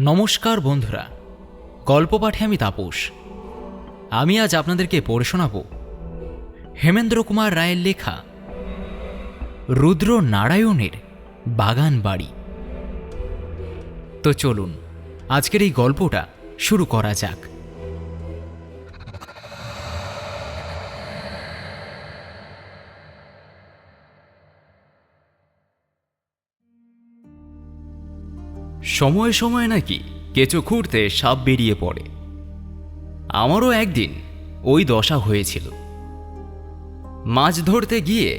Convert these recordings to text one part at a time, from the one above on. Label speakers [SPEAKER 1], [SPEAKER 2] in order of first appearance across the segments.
[SPEAKER 1] নমস্কার বন্ধুরা, গল্প পাঠে আমি তাপস। আমি আজ আপনাদেরকে পড়ে শোনাব হেমেন্দ্র কুমার রায়ের লেখা রুদ্র নারায়ণের বাগান বাড়ি। তো চলুন আজকের এই গল্পটা শুরু করা যাক। সময়ে সময়ে নাকি কেঁচো খুঁড়তে সাপ বেরিয়ে পড়ে। আমারও একদিন ওই দশা হয়েছিল। মাছ ধরতে গিয়ে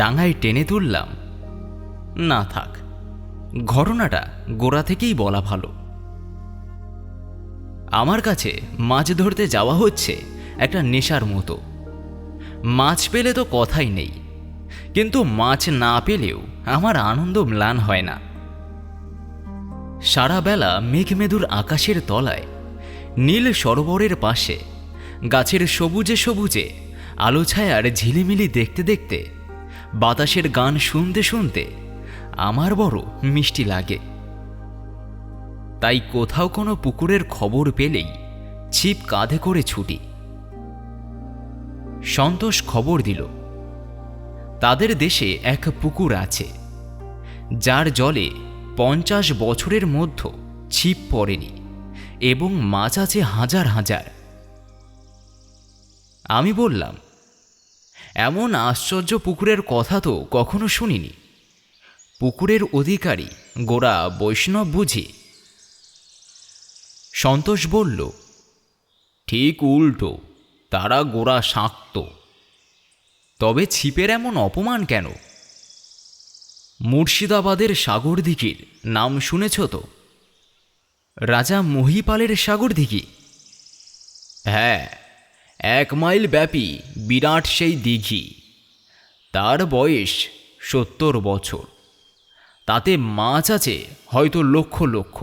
[SPEAKER 1] ডাঙায় টেনে তুললাম। না থাক, ঘটনাটা গোড়া থেকেই বলা ভালো। আমার কাছে মাছ ধরতে যাওয়া হচ্ছে একটা নেশার মতো। মাছ পেলে তো কথাই নেই, কিন্তু মাছ না পেলেও আমার আনন্দ ম্লান হয় না। সারা বেলা মেঘমেদুর আকাশের তলায়, নীল সরোবরের পাশে, গাছের সবুজে সবুজে আলো ছায়ার ঝিলিমিলি দেখতে দেখতে, বাতাসের গান শুনতে শুনতে আমার বড় মিষ্টি লাগে। তাই কোথাও কোনো পুকুরের খবর পেলেই ছিপ কাঁধে করে ছুটি। সন্তোষ খবর দিল তাদের দেশে এক পুকুর আছে, যার জলে 50 বছরের মধ্যে ছিপ পড়েনি এবং মাছ আছে হাজার হাজার। আমি বললাম, এমন আশ্চর্য পুকুরের কথা তো কখনো শুনিনি। পুকুরের অধিকারী গোরা বৈষ্ণব বুঝি? সন্তোষ বলল, ঠিক উল্টো, তারা গোরা শাক্ত। তবে ছিপের এমন অপমান কেন? মুর্শিদাবাদের সাগরদিঘির নাম শুনেছ তো? রাজা মহিপালের সাগরদিঘি? হ্যাঁ, 1 মাইল ব্যাপী বিরাট সেই দিঘি। তার বয়স 70 বছর। তাতে মাছ আছে হয়তো লক্ষ লক্ষ,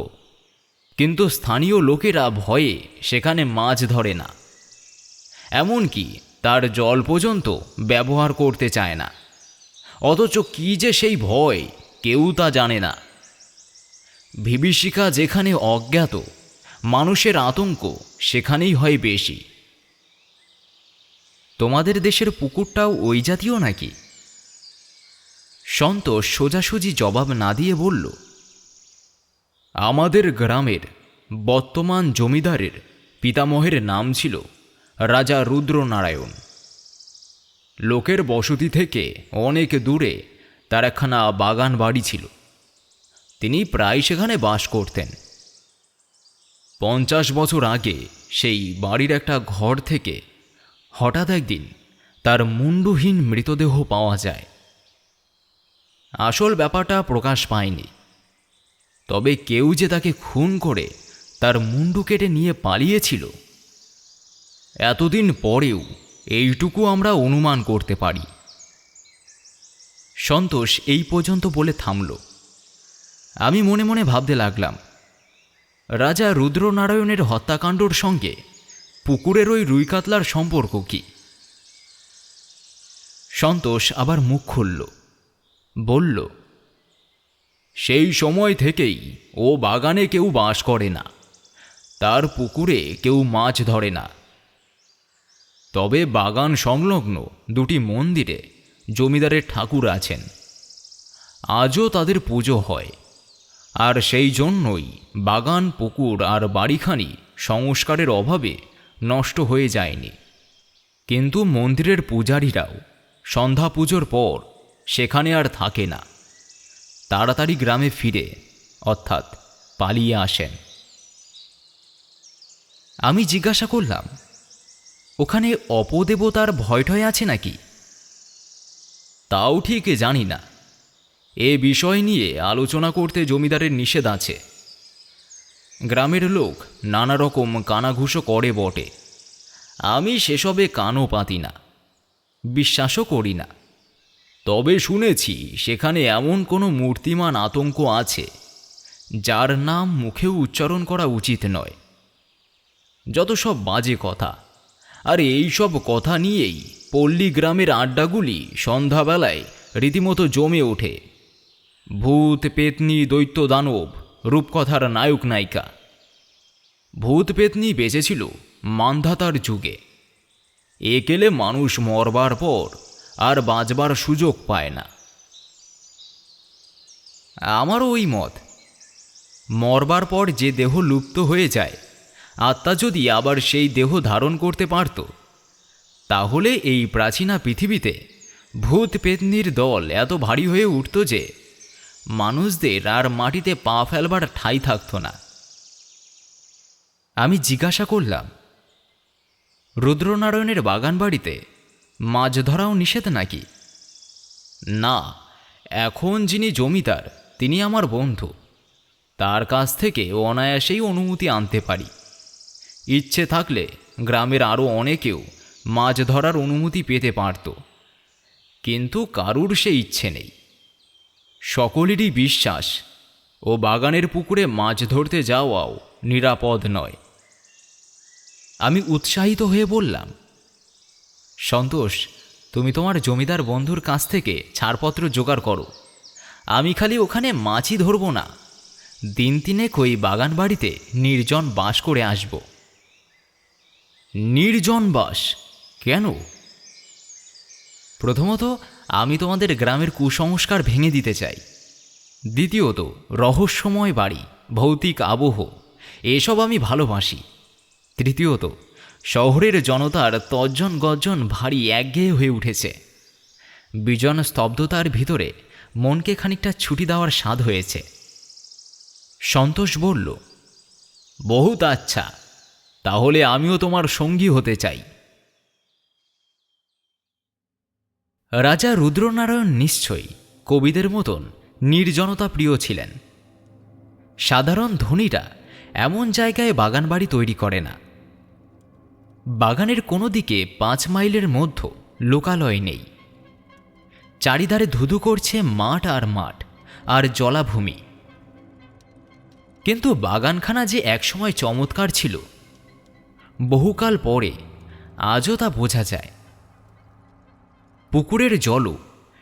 [SPEAKER 1] কিন্তু স্থানীয় লোকেরা ভয়ে সেখানে মাছ ধরে না। এমনকি তার জল পর্যন্ত ব্যবহার করতে চায় না। অথচ কি যে সেই ভয়, কেউ তা জানে না। বিভীষিকা যেখানে অজ্ঞাত, মানুষের আতঙ্ক সেখানেই হয় বেশি। তোমাদের দেশের পুকুরটাও ওই জাতীয় নাকি? সন্তোষ সোজাসুজি জবাব না দিয়ে বলল, আমাদের গ্রামের বর্তমান জমিদারের পিতামহের নাম ছিল রাজা রুদ্রনারায়ণ। লোকের বসতি থেকে অনেক দূরে তার একখানা বাগান বাড়ি ছিল। তিনি প্রায় সেখানে বাস করতেন। 50 বছর আগে সেই বাড়ির একটা ঘর থেকে হঠাৎ একদিন তার মুন্ডুহীন মৃতদেহ পাওয়া যায়। আসল ব্যাপারটা প্রকাশ পায়নি, তবে কেউ যে তাকে খুন করে তার মুন্ডু কেটে নিয়ে পালিয়েছিল, এতদিন পরেও এইটুকু আমরা অনুমান করতে পারি। সন্তোষ এই পর্যন্ত বলে থামল। আমি মনে মনে ভাবতে লাগলাম, রাজা রুদ্রনারায়ণের হত্যাকাণ্ডর সঙ্গে পুকুরের ওই রুই কাতলার সম্পর্ক কি? সন্তোষ আবার মুখ খুলল, বলল, সেই সময় থেকেই ও বাগানে কেউ বাস করে না, তার পুকুরে কেউ মাছ ধরে না। তবে বাগান সংলগ্ন 2টি মন্দিরে জমিদারের ঠাকুর আছেন। আজও তাদের পুজো হয়, আর সেই জন্যই বাগান, পুকুর আর বাড়িখানি সংস্কারের অভাবে নষ্ট হয়ে যায়নি। কিন্তু মন্দিরের পূজারীরাও সন্ধ্যা পুজোর পর সেখানে আর থাকে না, তাড়াতাড়ি গ্রামে ফিরে, অর্থাৎ পালিয়ে আসেন। আমি জিজ্ঞাসা করলাম, ওখানে অপদেবতার ভয়টয় আছে নাকি? তাও ঠিক জানি না। এ বিষয় নিয়ে আলোচনা করতে জমিদারের নিষেধ আছে। গ্রামের লোক নানা রকম কানাঘুষো করে বটে। আমি সেসবে কানও পাতি না, বিশ্বাসও করি না। তবে শুনেছি সেখানে এমন কোনো মূর্তিমান আতঙ্ক আছে যার নাম মুখেও উচ্চারণ করা উচিত নয়। যত সব বাজে কথা। আর এই সব কথা নিয়েই পল্লী গ্রামের আড্ডাগুলি সন্ধ্যাবেলায় রীতিমতো জমে ওঠে। ভূত, পেতনি, দৈত্য, দানব, রূপকথার নায়ক নায়িকা ভূত পেতনি বেঁচেছিল মান্ধাতার যুগে। এ কেলে মানুষ মরবার পর আর বাঁচবার সুযোগ পায় না। আমারও ওই মত। মরবার পর যে দেহ লুপ্ত হয়ে যায়, আত্মা যদি আবার সেই দেহ ধারণ করতে পারত, তাহলে এই প্রাচীনা পৃথিবীতে ভূত পেতনির দল এত ভারী হয়ে উঠত যে মানুষদের আর মাটিতে পা ফেলবার ঠাঁই থাকত না। আমি জিজ্ঞাসা করলাম, রুদ্রনারায়ণের বাগান বাড়িতে মাছ ধরাও নিষেধ নাকি? না, এখন যিনি জমিদার তিনি আমার বন্ধু, তার কাছ থেকে অনায়াসেই অনুমতি আনতে পারি। ইচ্ছে থাকলে গ্রামের আরও অনেকেও মাছ ধরার অনুমতি পেতে পারত, কিন্তু কারুর সে ইচ্ছে নেই। সকলেরই বিশ্বাস ও বাগানের পুকুরে মাছ ধরতে যাওয়াও নিরাপদ নয়। আমি উৎসাহিত হয়ে বললাম, সন্তোষ, তুমি তোমার জমিদার বন্ধুর কাছ থেকে ছাড়পত্র জোগাড় করো। আমি খালি ওখানে মাছই ধরব না, দিন তিনেক ওই বাগান বাড়িতে নির্জন বাস করে আসব। নির্জন বাস কেন? প্রথমত, আমি তোমাদের গ্রামের কুসংস্কার ভেঙে দিতে চাই। দ্বিতীয়ত, রহস্যময় বাড়ি, ভৌতিক আবহ এসব আমি ভালোবাসি। তৃতীয়ত, শহরের জনতার তর্জন গর্জন ভারী একঘেয়ে হয়ে উঠেছে। বিজন স্তব্ধতার ভিতরে মনকে খানিকটা ছুটি দেওয়ার স্বাদ হয়েছে। সন্তোষ বলল, বহুত আচ্ছা, তাহলে আমিও তোমার সঙ্গী হতে চাই। রাজা রুদ্রনারায়ণ নিশ্চয়ই কবিদের মতন নির্জনতা প্রিয় ছিলেন। সাধারণ ধনীরা এমন জায়গায় বাগান বাড়ি তৈরি করে না। বাগানের কোনো দিকে 5 মাইলের মধ্যে লোকালয় নেই। চারিধারে ধুধু করছে মাঠ আর মাঠ আর জলাভূমি। কিন্তু বাগানখানা যে একসময় চমৎকার ছিল, বহুকাল পরে আজও তা বোঝা যায়। পুকুরের জলও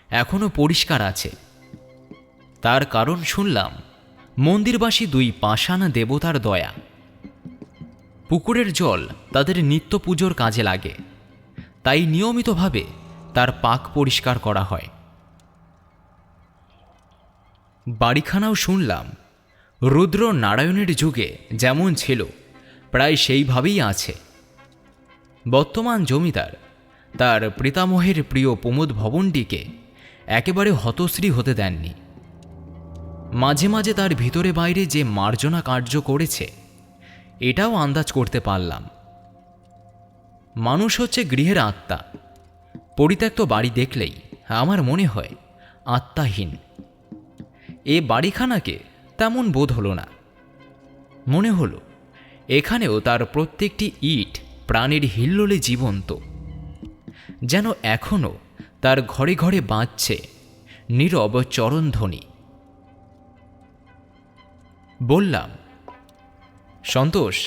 [SPEAKER 1] এখনো পরিষ্কার আছে। তার কারণ শুনলাম মন্দিরবাসী 2 পাষাণ দেবতার দয়া। পুকুরের জল তাদের নিত্য পুজোর কাজে লাগে, তাই নিয়মিতভাবে তার পাক পরিষ্কার করা হয়। বাড়িখানাও শুনলাম রুদ্র নারায়ণের যুগে যেমন ছিল প্রায় সেইভাবেই আছে। বর্তমান জমিদার তার পিতামহের প্রিয় প্রমোদ ভবনটিকে একেবারে হতশ্রী হতে দেননি। মাঝে মাঝে তার ভিতরে বাইরে যে মার্জনা কার্য করেছে, এটাও আন্দাজ করতে পারলাম। মানুষ হচ্ছে গৃহের আত্মা। পরিত্যক্ত বাড়ি দেখলেই আমার মনে হয় আত্মাহীন। এ বাড়িখানাকে তেমন বোধ হলো না। মনে হলো এখানেও তার প্রত্যেকটি ইট প্রাণের হিল্লোলে জীবন্ত, যেন এখনও তার ঘরে ঘরে বাজছে নীরব চরণধ্বনি। বললাম, সন্তোষ,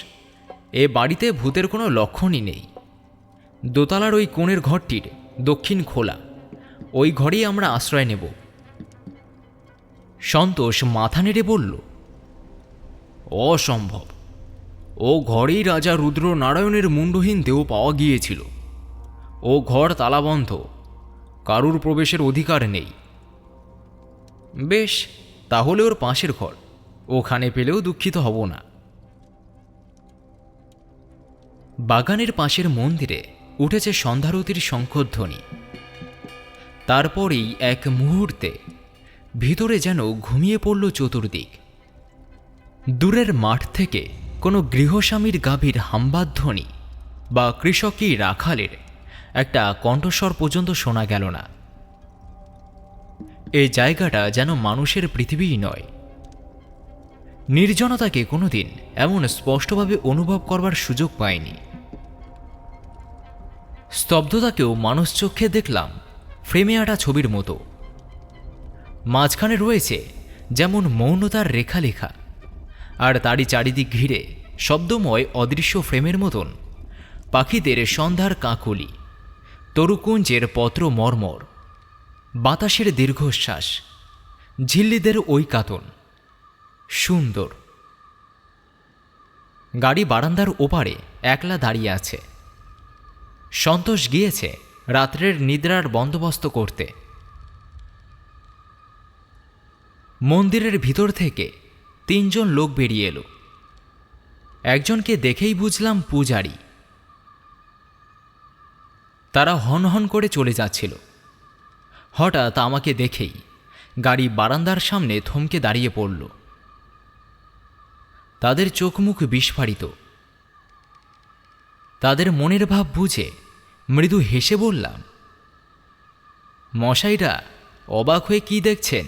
[SPEAKER 1] এ বাড়িতে ভূতের কোনো লক্ষণই নেই। দোতলার ওই কোণের ঘরটির দক্ষিণ খোলা, ওই ঘরেই আমরা আশ্রয় নেব। সন্তোষ মাথা নেড়ে বলল, অসম্ভব। ও ঘরেই রাজা রুদ্র নারায়ণের মুণ্ডহীন দেহ পাওয়া গিয়েছিল। ও ঘর তালাবন্ধ, কারুর প্রবেশের অধিকার নেই। বেশ, তাহলে ওর পাশের ঘর, ওখানে পেলেও দুঃখিত হব না। বাগানের পাশের মন্দিরে উঠেছে সন্ধ্যারতির শঙ্খধ্বনি। তারপরেই এক মুহূর্তে ভিতরে যেন ঘুমিয়ে পড়ল চতুর্দিক। দূরের মাঠ থেকে কোনো গৃহস্বামীর গাভীর হাম্বাধ্বনি বা কৃষকই রাখালের একটা কণ্ঠস্বর পর্যন্ত শোনা গেল না। এই জায়গাটা যেন মানুষের পৃথিবীই নয়। নির্জনতাকে কোনোদিন এমন স্পষ্টভাবে অনুভব করবার সুযোগ পাইনি। স্তব্ধতাকেও মানুষ চক্ষে দেখলাম ফ্রেমে আটা ছবির মতো। মাঝখানে রয়েছে যেমন মৌনতার রেখা লেখা, আর তারই চারিদিক ঘিরে শব্দময় অদৃশ্য ফ্রেমের মতন পাখিদের সন্ধ্যার কাকলি, তরুকুঞ্জের পত্র মর্মর, বাতাসের দীর্ঘশ্বাস, ঝিল্লিদের ঐকাতন। সুন্দর। গাড়ি বারান্দার ওপারে একলা দাঁড়িয়ে আছে। সন্তোষ গিয়েছে রাত্রের নিদ্রার বন্দোবস্ত করতে। মন্দিরের ভিতর থেকে 3 জন লোক বেরিয়ে এলো। একজনকে দেখেই বুঝলাম পূজারী। তারা হনহন করে চলে যাচ্ছিল। হঠাৎ আমাকে দেখেই গাড়ি বারান্দার সামনে থমকে দাঁড়িয়ে পড়ল। তাদের চোখ মুখ বিস্ফারিত। তাদের মনের ভাব বুঝে মৃদু হেসে বললাম, মশাইরা অবাক হয়ে কি দেখছেন?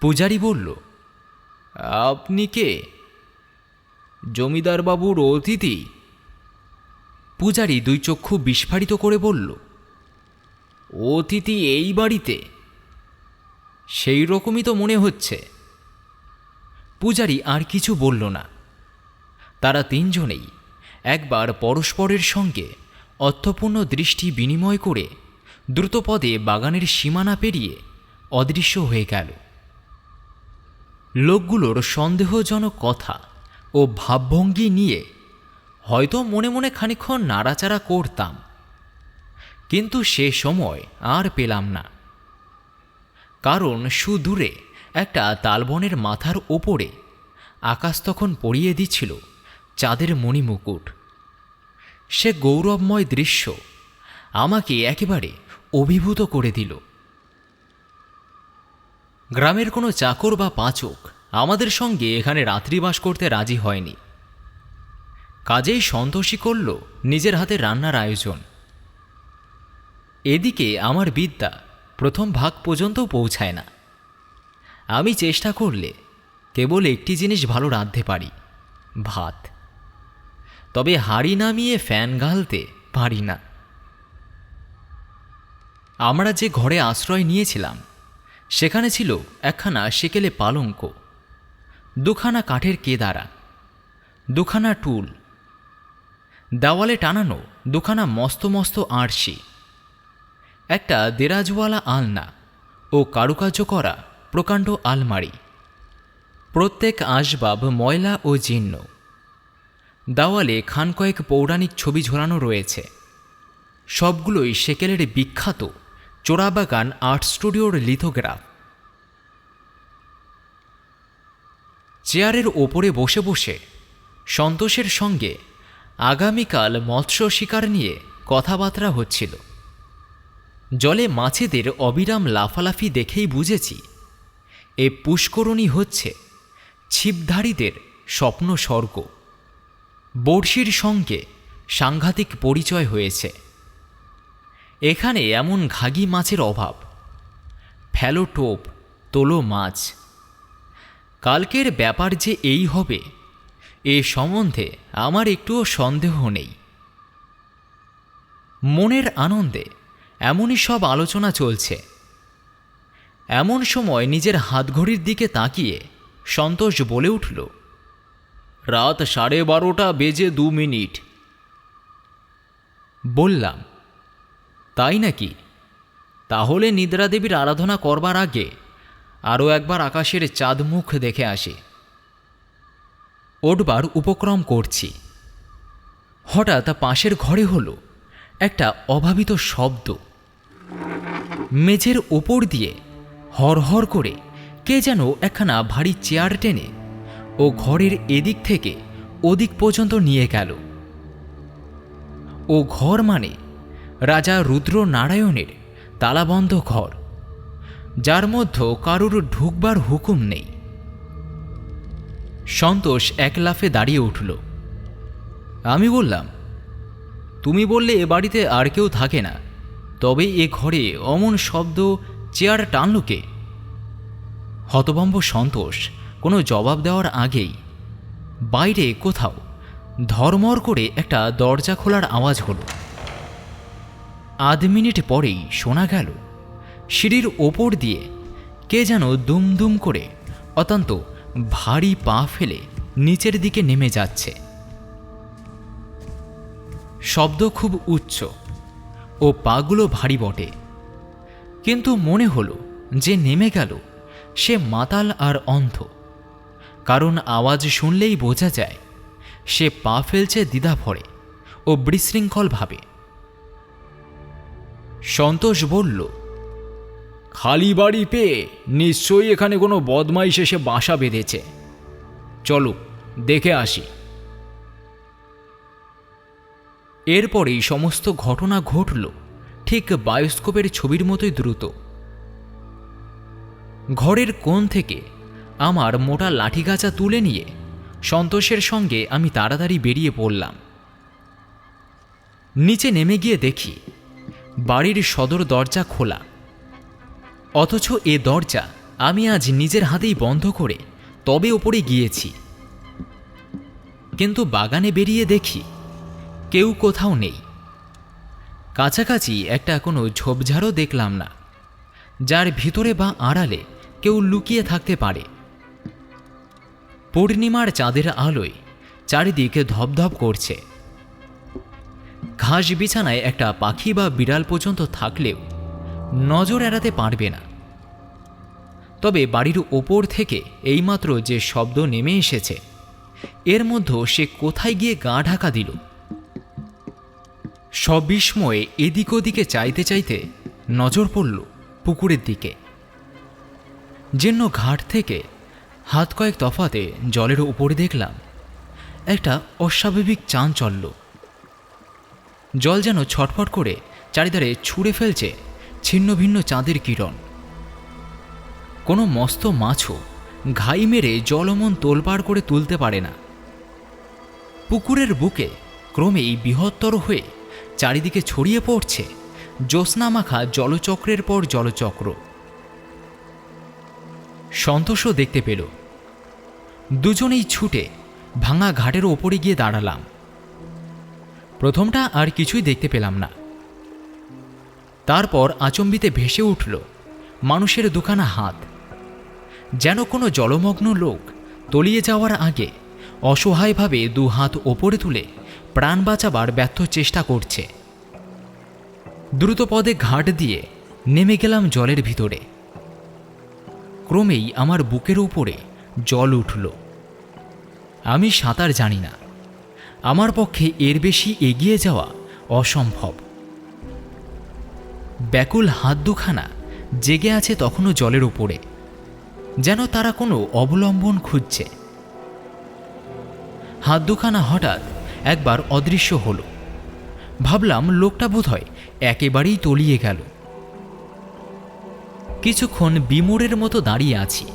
[SPEAKER 1] পূজারী বলল, আপনি কে? জমিদার বাবুর অতিথি। পূজারী 2 চক্ষু বিস্ফারিত করে বলল, অতিথি এই বাড়িতে? সেই রকমই তো মনে হচ্ছে। পূজারী আর কিছু বলল না। তারা 3 জনেই একবার পরস্পরের সঙ্গে অর্থপূর্ণ দৃষ্টি বিনিময় করে দ্রুতপদে বাগানের সীমানা পেরিয়ে অদৃশ্য হয়ে গেল। লোকগুলোর সন্দেহজনক কথা ও ভাবভঙ্গি নিয়ে হয়তো মনে মনে খানিকক্ষণ নাড়াচাড়া করতাম, কিন্তু সে সময় আর পেলাম না। কারণ সুদূরে একটা তালবনের মাথার ওপরে আকাশ তখন পড়িয়ে দিচ্ছিল চাঁদের মণিমুকুট। সে গৌরবময় দৃশ্য আমাকে একেবারে অভিভূত করে দিল। গ্রামের কোনো চাকর বা পাচক আমাদের সঙ্গে এখানে রাত্রিবাস করতে রাজি হয়নি। কাজেই সন্তোষী করল নিজের হাতে রান্নার আয়োজন। এদিকে আমার বিদ্যা প্রথম ভাগ পর্যন্ত পৌঁছায় না। আমি চেষ্টা করলে কেবল একটি জিনিস ভালো রাঁধতে পারি, ভাত। তবে হাঁড়ি নামিয়ে ফ্যান গালতে পারি না। আমরা যে ঘরে আশ্রয় নিয়েছিলাম সেখানে ছিল একখানা সেকেলে পালঙ্ক, 2খানা কাঠের কেদারা, 2খানা টুল, দেওয়ালে টানানো 2খানা মস্ত মস্ত আঁড়শি, একটা দেরাজওয়ালা আলনা ও কারুকার্য করা প্রকাণ্ড আলমারি। প্রত্যেক আসবাব ময়লা ও জীর্ণ। দেওয়ালে খানকয়েক পৌরাণিক ছবি ঝোলানো রয়েছে। সবগুলোই সেকেলের বিখ্যাত চোরাবাগান আর্ট স্টুডিওর লিথোগ্রাফ। চেয়ারের ওপরে বসে বসে সন্তোষের সঙ্গে আগামীকাল মৎস্য শিকার নিয়ে কথাবার্তা হচ্ছিল। জলে মাছেদের অবিরাম লাফালাফি দেখেই বুঝেছি এ পুষ্করণী হচ্ছে ছিপধারীদের স্বপ্ন স্বর্গ। বড়শির সঙ্গে সাংঘাতিক পরিচয় হয়েছে। এখানে এমন ঘাগি মাছের অভাব। ফেলো টোপ, তোলো মাছ। কালকের ব্যাপার যে এই হবে এ সম্বন্ধে আমার একটুও সন্দেহ নেই। মনের আনন্দে এমনই সব আলোচনা চলছে। এমন সময় নিজের হাতঘড়ির দিকে তাকিয়ে সন্তোষ বলে উঠল, রাত 12:30 বেজে 2 মিনিট। বললাম, তাই নাকি? তাহলে নিদ্রা দেবীর আরাধনা করবার আগে আরও একবার আকাশের চাঁদ মুখ দেখে আসি। ওঠবার উপক্রম করছি। হঠাৎ পাশের ঘরে হলো একটা অভাবিত শব্দ। মেঝের ওপর দিয়ে হরহর করে কে যেন একখানা ভারী চেয়ার টেনে ও ঘরের এদিক থেকে ওদিক পর্যন্ত নিয়ে গেল। ও ঘর মানে রাজা রুদ্র নারায়ণের তালাবন্ধ ঘর, যার মধ্যে কারুর ঢুকবার হুকুম নেই। সন্তোষ এক লাফে দাঁড়িয়ে উঠল। আমি বললাম, তুমি বললে এ বাড়িতে আর কেউ থাকে না, তবে এ ঘরে অমন শব্দ চেয়ার টানল কে? হতভম্ব সন্তোষ কোনো জবাব দেওয়ার আগেই বাইরে কোথাও ধর্মর করে একটা দরজা খোলার আওয়াজ হল। আধ মিনিট পরেই শোনা গেল সিঁড়ির ওপর দিয়ে কে যেন দুমদুম করে অত্যন্ত ভারী পা ফেলে নিচের দিকে নেমে যাচ্ছে। শব্দ খুব উচ্চ ও পাগুলো ভারী বটে, কিন্তু মনে হলো যে নেমে গেল সে মাতাল আর অন্ধ। কারণ আওয়াজ শুনলেই বোঝা যায় সে পা ফেলছে দ্বিধা ভরে ও বিশৃঙ্খলভাবে। সন্তোষ বলল, খালি বাড়ি পেয়ে নিশ্চয়ই এখানে কোনো বদমাইশ এসে বাসা বেঁধেছে, চলো দেখে আসি। এরপরেই সমস্ত ঘটনা ঘটল ঠিক বায়োস্কোপের ছবির মতোই দ্রুত। ঘরের কোণ থেকে আমার মোটা লাঠিগাছা তুলে নিয়ে সন্তোষের সঙ্গে আমি তাড়াতাড়ি বেরিয়ে পড়লাম। নিচে নেমে গিয়ে দেখি বাড়ির সদর দরজা খোলা, অথচ এ দরজা আমি আজ নিজের হাতেই বন্ধ করে তবে ওপরে গিয়েছি। কিন্তু বাগানে বেরিয়ে দেখি কেউ কোথাও নেই। কাছাকাছি একটা কোনো ঝোপঝাড়ও দেখলাম না, যার ভিতরে বা আড়ালে কেউ লুকিয়ে থাকতে পারে। পূর্ণিমার চাঁদের আলোয় চারিদিকে ধপধপ করছে। ঘাস বিছানায় একটা পাখি বা বিড়াল পর্যন্ত থাকলেও নজর এড়াতে পারবে না। তবে বাড়ির ওপর থেকে এইমাত্র যে শব্দ নেমে এসেছে, এর মধ্যে সে কোথায় গিয়ে গা ঢাকা দিল। সবিস্ময়ে এদিক ওদিকে চাইতে চাইতে নজর পড়ল পুকুরের দিকে। যেন ঘাট থেকে হাত কয়েক তফাতে জলের উপরে দেখলাম একটা অস্বাভাবিক চাঞ্চল্য। জল যেন ছটফট করে চারিধারে ছুঁড়ে ফেলছে ছিন্ন ভিন্ন চাঁদের কিরণ। কোনো মস্ত মাছও ঘাই মেরে জলমন তোলপাড় করে তুলতে পারে না। পুকুরের বুকে ক্রমেই বৃহত্তর হয়ে চারিদিকে ছড়িয়ে পড়ছে জ্যোৎস্নামাখা জলচক্রের পর জলচক্র। সন্তোষও দেখতে পেল। দুজনেই ছুটে ভাঙা ঘাটের ওপরে গিয়ে দাঁড়ালাম। প্রথমটা আর কিছুই দেখতে পেলাম না। তারপর আচম্বিতে ভেসে উঠল মানুষের দুখানা হাত, যেন কোনো জলমগ্ন লোক তলিয়ে যাওয়ার আগে অসহায়ভাবে দু হাত ওপরে তুলে প্রাণ বাঁচাবার ব্যর্থ চেষ্টা করছে। দ্রুতপদে ঘাট দিয়ে নেমে গেলাম জলের ভিতরে। ক্রমেই আমার বুকের উপরে জল উঠল। আমি সাঁতার জানি না, আমার পক্ষে এর বেশি এগিয়ে যাওয়া অসম্ভব। ব্যাকুল হাত দুখানা জেগে আছে তখনও জলের উপরে, যেন তারা কোনো অবলম্বন খুঁজছে। হাত দুখানা হঠাৎ একবার অদৃশ্য হল। ভাবলাম লোকটা বোধহয় একেবারেই তলিয়ে গেল। কিছুক্ষণ বিমূঢ়ের মতো দাঁড়িয়ে আছি।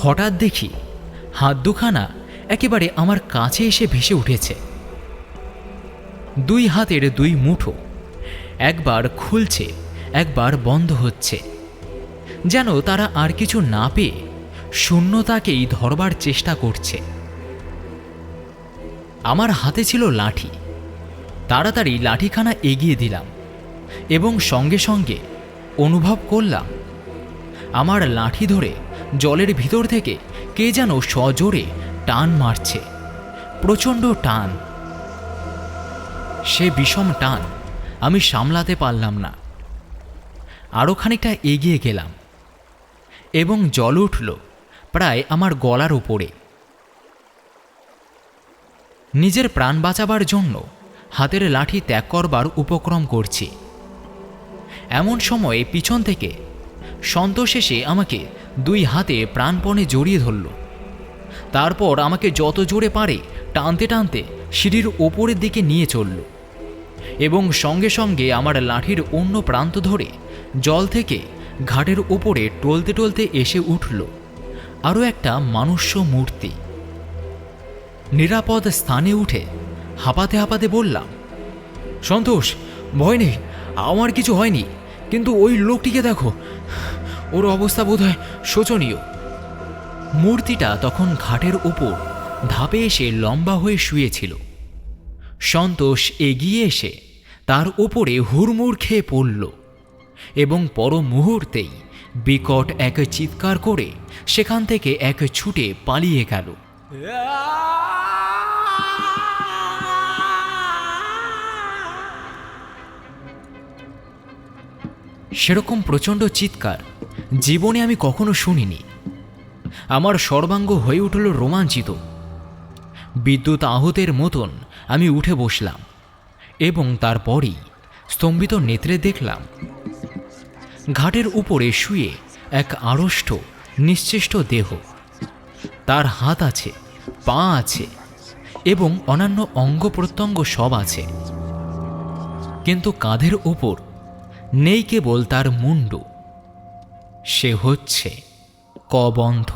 [SPEAKER 1] হঠাৎ দেখি হাত দুখানা একেবারে আমার কাছে এসে ভেসে উঠেছে। দুই হাতের দুই মুঠো একবার খুলছে, একবার বন্ধ হচ্ছে, যেন তারা আর কিছু না পেয়ে শূন্যতাকেই ধরবার চেষ্টা করছে। আমার হাতে ছিল লাঠি। তাড়াতাড়ি লাঠিখানা এগিয়ে দিলাম এবং সঙ্গে সঙ্গে অনুভব করলাম আমার লাঠি ধরে জলের ভিতর থেকে কে যেন সজোরে টান মারছে, প্রচণ্ড টান। সে বিষম টান আমি সামলাতে পারলাম না। আরও খানিকটা এগিয়ে গেলাম এবং জল উঠল প্রায় আমার গলার উপরে। নিজের প্রাণ বাঁচাবার জন্য হাতের লাঠি ত্যাগ করবার উপক্রম করছি। এমন সময়ে পিছন থেকে সন্তোষ এসে আমাকে দুই হাতে প্রাণপণে জড়িয়ে ধরল। তারপর আমাকে যত জোরে পারে টানতে টানতে সিঁড়ির ওপরের দিকে নিয়ে চলল এবং সঙ্গে সঙ্গে আমার লাঠির অন্য প্রান্ত ধরে জল থেকে ঘাটের ওপরে টলতে টলতে এসে উঠল আরও একটা মানুষ্য মূর্তি। নিরাপদ স্থানে উঠে হাঁপাতে হাঁপাতে বললাম, সন্তোষ, ভয় নেই, আমার কিছু হয়নি, কিন্তু ওই লোকটিকে দেখো, ওর অবস্থা বোধহয় শোচনীয়। মূর্তিটা তখন ঘাটের ওপর ধাপে এসে লম্বা হয়ে শুয়েছিল। সন্তোষ এগিয়ে এসে তার ওপরে হুড়মুড় খেয়ে পড়ল এবং পর মুহূর্তেই বিকট এক চিৎকার করে সেখান থেকে এক ছুটে পালিয়ে গেল। সেরকম প্রচণ্ড চিৎকার জীবনে আমি কখনো শুনিনি। আমার সর্বাঙ্গ হয়ে উঠল রোমাঞ্চিত। বিদ্যুৎ আহতের মতন আমি উঠে বসলাম এবং তারপরই স্তম্ভিত নেত্রে দেখলাম ঘাটের উপরে শুয়ে এক আড়ষ্ট নিশ্চেষ্ট দেহ। তার হাত আছে, পা আছে এবং অন্যান্য অঙ্গ প্রত্যঙ্গ সব আছে, কিন্তু কাঁধের ওপর নেই কেবল তার মুন্ডু। সে হচ্ছে কবন্ধ।